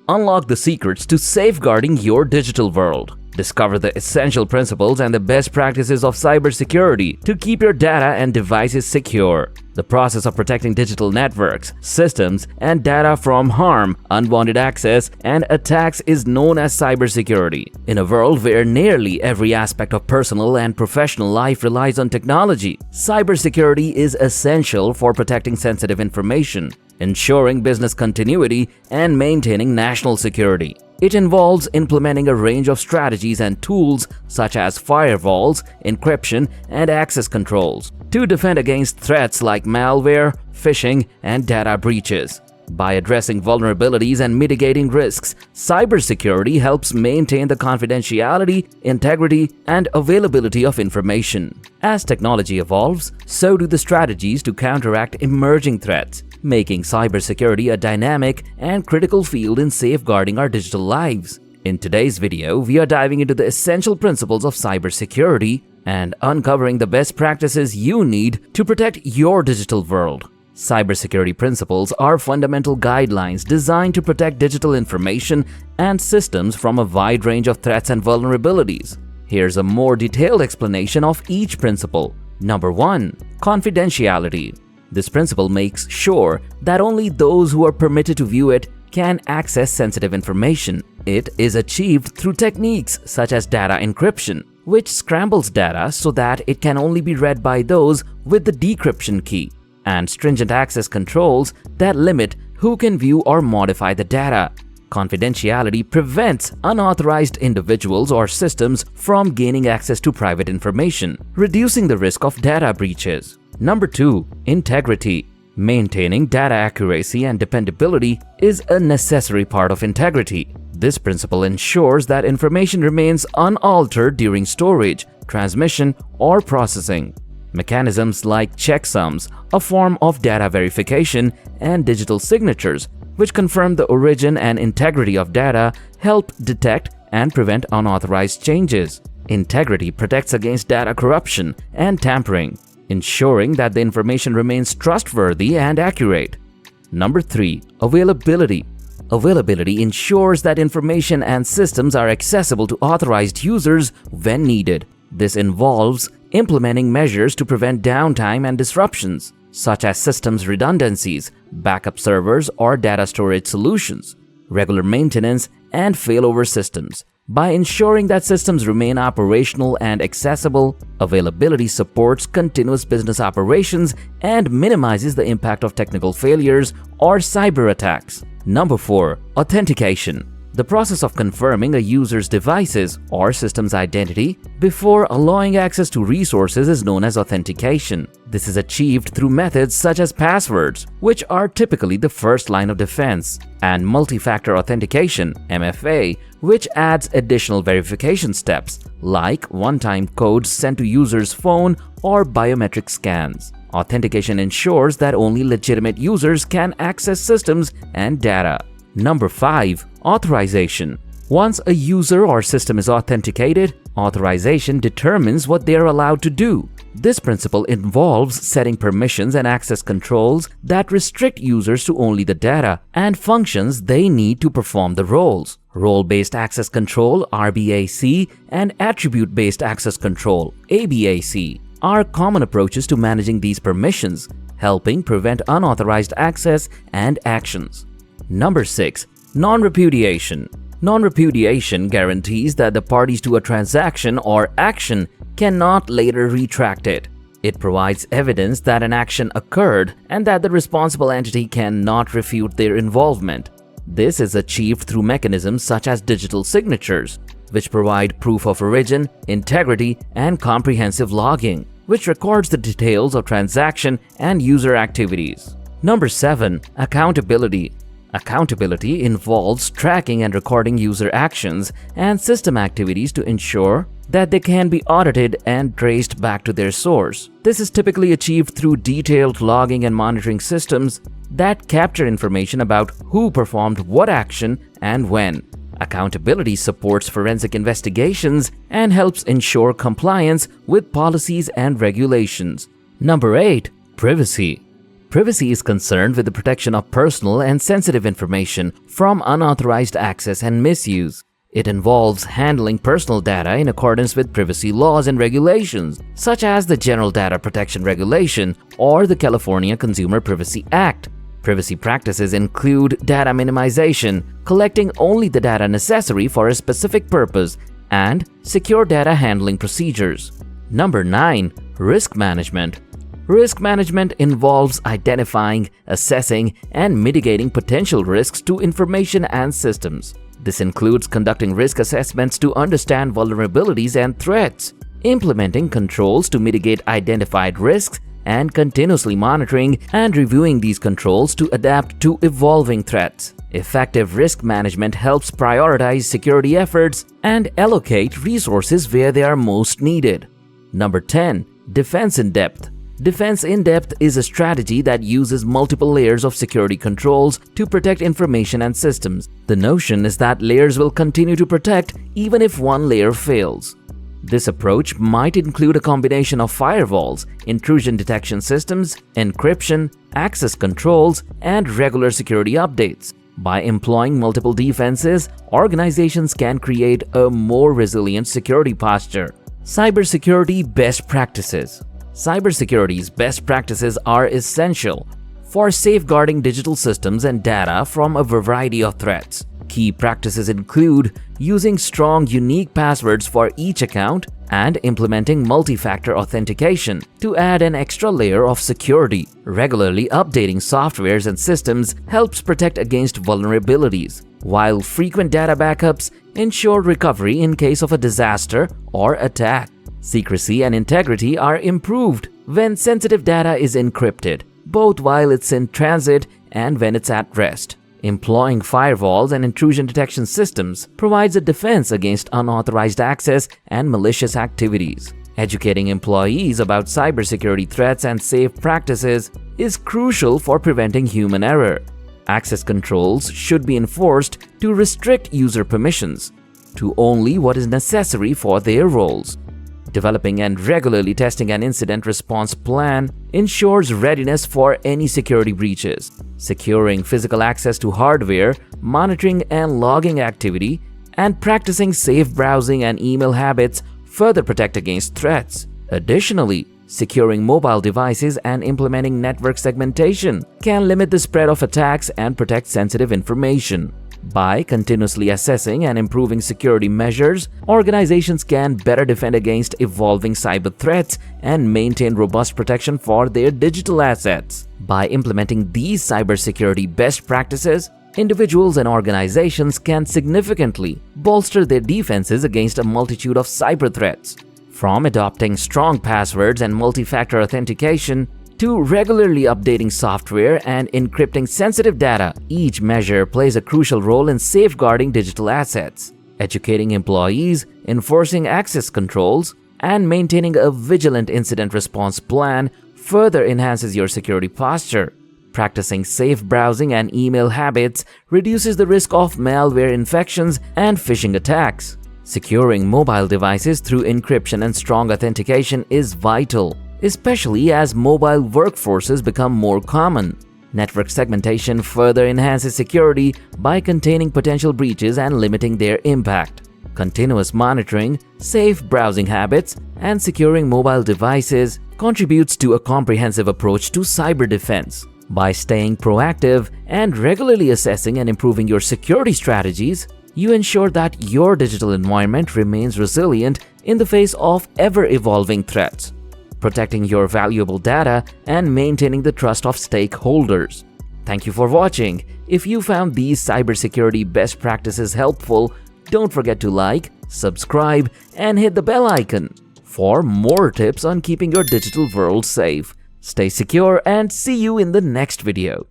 unlock the secrets to safeguarding your digital world. Discover the essential principles and the best practices of cybersecurity to keep your data and devices secure. The process of protecting digital networks, systems, and data from harm, unwanted access, and attacks is known as cybersecurity. In a world where nearly every aspect of personal and professional life relies on technology, cybersecurity is essential for protecting sensitive information, ensuring business continuity, and maintaining national security. It involves implementing a range of strategies and tools such as firewalls, encryption, and access controls to defend against threats like malware, phishing, and data breaches. By addressing vulnerabilities and mitigating risks, cybersecurity helps maintain the confidentiality, integrity, and availability of information. As technology evolves, so do the strategies to counteract emerging threats, making cybersecurity a dynamic and critical field in safeguarding our digital lives. In today's video, we are diving into the essential principles of cybersecurity and uncovering the best practices you need to protect your digital world. Cybersecurity principles are fundamental guidelines designed to protect digital information and systems from a wide range of threats and vulnerabilities. Here's a more detailed explanation of each principle. Number 1. Confidentiality. This principle makes sure that only those who are permitted to view it can access sensitive information. It is achieved through techniques such as data encryption, which scrambles data so that it can only be read by those with the decryption key, and stringent access controls that limit who can view or modify the data. Confidentiality prevents unauthorized individuals or systems from gaining access to private information, reducing the risk of data breaches. Number 2. Integrity. Maintaining data accuracy and dependability is a necessary part of integrity. This principle ensures that information remains unaltered during storage, transmission, or processing. Mechanisms like checksums, a form of data verification, and digital signatures, which confirm the origin and integrity of data, help detect and prevent unauthorized changes. Integrity protects against data corruption and tampering, ensuring that the information remains trustworthy and accurate. Number 3. Availability. Availability ensures that information and systems are accessible to authorized users when needed. This involves implementing measures to prevent downtime and disruptions, such as systems redundancies, backup servers, or data storage solutions, regular maintenance, and failover systems. By ensuring that systems remain operational and accessible, availability supports continuous business operations and minimizes the impact of technical failures or cyber attacks. Number 4. Authentication. The process of confirming a user's device's or system's identity before allowing access to resources is known as authentication. This is achieved through methods such as passwords, which are typically the first line of defense, and multi-factor authentication (MFA), which adds additional verification steps like one-time codes sent to user's phone or biometric scans. Authentication ensures that only legitimate users can access systems and data. Number 5. Authorization. Once a user or system is authenticated, authorization determines what they are allowed to do. This principle involves setting permissions and access controls that restrict users to only the data and functions they need to perform the roles. Role-based access control (RBAC) and attribute-based access control (ABAC) are common approaches to managing these permissions, helping prevent unauthorized access and actions. Number 6. Non-repudiation. Non-repudiation guarantees that the parties to a transaction or action cannot later retract it. It provides evidence that an action occurred and that the responsible entity cannot refute their involvement. This is achieved through mechanisms such as digital signatures, which provide proof of origin, integrity, and comprehensive logging, which records the details of transaction and user activities. Number 7. Accountability. Accountability involves tracking and recording user actions and system activities to ensure that they can be audited and traced back to their source. This is typically achieved through detailed logging and monitoring systems that capture information about who performed what action and when. Accountability supports forensic investigations and helps ensure compliance with policies and regulations. Number 8. Privacy. Privacy is concerned with the protection of personal and sensitive information from unauthorized access and misuse. It involves handling personal data in accordance with privacy laws and regulations, such as the General Data Protection Regulation or the California Consumer Privacy Act. Privacy practices include data minimization, collecting only the data necessary for a specific purpose, and secure data handling procedures. Number 9. Risk management. Risk management involves identifying, assessing, and mitigating potential risks to information and systems. This includes conducting risk assessments to understand vulnerabilities and threats, implementing controls to mitigate identified risks, and continuously monitoring and reviewing these controls to adapt to evolving threats. Effective risk management helps prioritize security efforts and allocate resources where they are most needed. Number 10. Defense in depth. Defense in depth is a strategy that uses multiple layers of security controls to protect information and systems. The notion is that layers will continue to protect even if one layer fails. This approach might include a combination of firewalls, intrusion detection systems, encryption, access controls, and regular security updates. By employing multiple defenses, organizations can create a more resilient security posture. Cybersecurity best practices. Cybersecurity's best practices are essential for safeguarding digital systems and data from a variety of threats. Key practices include using strong, unique passwords for each account and implementing multi-factor authentication to add an extra layer of security. Regularly updating softwares and systems helps protect against vulnerabilities, while frequent data backups ensure recovery in case of a disaster or attack. Secrecy and integrity are improved when sensitive data is encrypted, both while it's in transit and when it's at rest. Employing firewalls and intrusion detection systems provides a defense against unauthorized access and malicious activities. Educating employees about cybersecurity threats and safe practices is crucial for preventing human error. Access controls should be enforced to restrict user permissions to only what is necessary for their roles. Developing and regularly testing an incident response plan ensures readiness for any security breaches. Securing physical access to hardware, monitoring and logging activity, and practicing safe browsing and email habits further protect against threats. Additionally, securing mobile devices and implementing network segmentation can limit the spread of attacks and protect sensitive information. By continuously assessing and improving security measures, organizations can better defend against evolving cyber threats and maintain robust protection for their digital assets. By implementing these cybersecurity best practices, individuals and organizations can significantly bolster their defenses against a multitude of cyber threats. From adopting strong passwords and multi-factor authentication to regularly updating software and encrypting sensitive data, each measure plays a crucial role in safeguarding digital assets. Educating employees, enforcing access controls, and maintaining a vigilant incident response plan further enhances your security posture. Practicing safe browsing and email habits reduces the risk of malware infections and phishing attacks. Securing mobile devices through encryption and strong authentication is vital, especially as mobile workforces become more common. Network segmentation further enhances security by containing potential breaches and limiting their impact. Continuous monitoring, safe browsing habits, and securing mobile devices contributes to a comprehensive approach to cyber defense. By staying proactive and regularly assessing and improving your security strategies, you ensure that your digital environment remains resilient in the face of ever-evolving threats, protecting your valuable data and maintaining the trust of stakeholders. Thank you for watching. If you found these cybersecurity best practices helpful, don't forget to like, subscribe, and hit the bell icon for more tips on keeping your digital world safe. Stay secure and see you in the next video.